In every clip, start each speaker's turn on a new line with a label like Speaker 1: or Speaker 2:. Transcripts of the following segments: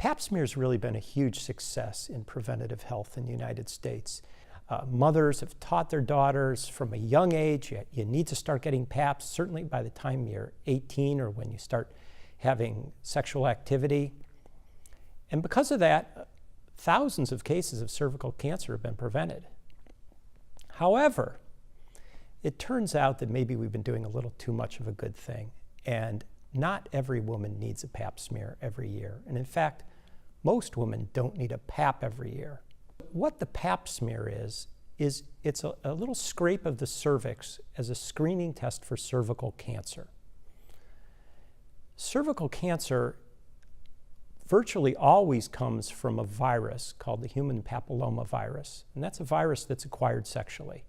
Speaker 1: Pap smear has really been a huge success in preventative health in the United States. Mothers have taught their daughters from a young age, you need to start getting PAPs, certainly by the time you're 18 or when you start having sexual activity. And because of that, thousands of cases of cervical cancer have been prevented. However, it turns out that maybe we've been doing a little too much of a good thing, and not every woman needs a Pap smear every year. And in fact, most women don't need a PAP every year. What the Pap smear is it's a little scrape of the cervix as a screening test for cervical cancer. Cervical cancer virtually always comes from a virus called the human papillomavirus, and that's a virus that's acquired sexually.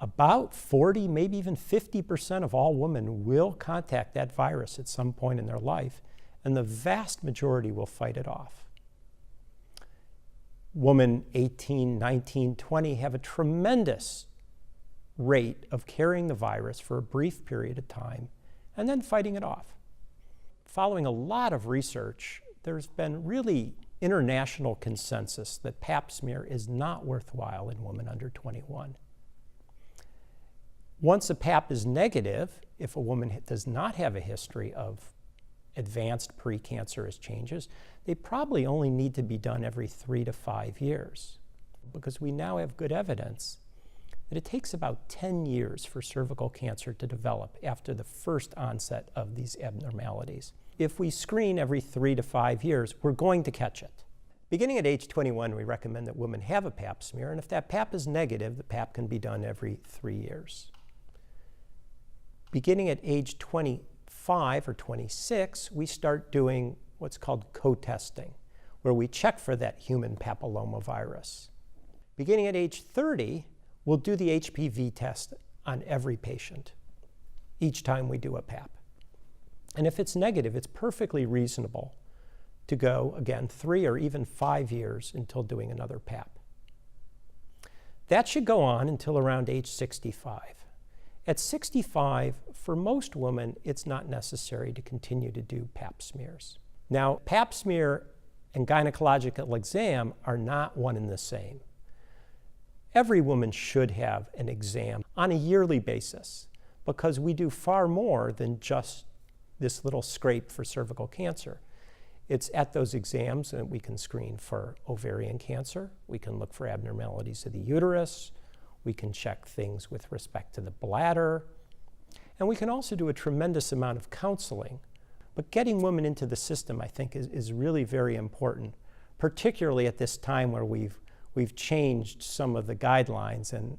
Speaker 1: About 40, maybe even 50% of all women will contact that virus at some point in their life, and the vast majority will fight it off. Women 18, 19, 20 have a tremendous rate of carrying the virus for a brief period of time and then fighting it off. Following a lot of research, there's been really international consensus that Pap smear is not worthwhile in women under 21. Once a PAP is negative, if a woman does not have a history of advanced precancerous changes, they probably only need to be done every 3 to 5 years, because we now have good evidence that it takes about 10 years for cervical cancer to develop after the first onset of these abnormalities. If we screen every 3 to 5 years, we're going to catch it. Beginning at age 21, we recommend that women have a Pap smear, and if that PAP is negative, the PAP can be done every 3 years. Beginning at age 25 or 26, we start doing what's called co-testing, where we check for that human papillomavirus. Beginning at age 30, we'll do the HPV test on every patient each time we do a PAP. And if it's negative, it's perfectly reasonable to go, again, 3 or even 5 years until doing another PAP. That should go on until around age 65. At 65, for most women, it's not necessary to continue to do Pap smears. Now, Pap smear and gynecological exam are not one and the same. Every woman should have an exam on a yearly basis, because we do far more than just this little scrape for cervical cancer. It's at those exams that we can screen for ovarian cancer, we can look for abnormalities of the uterus, we can check things with respect to the bladder, and we can also do a tremendous amount of counseling. But getting women into the system, I think, is really very important, particularly at this time where we've changed some of the guidelines, and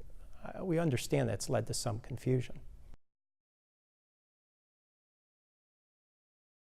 Speaker 1: we understand that's led to some confusion.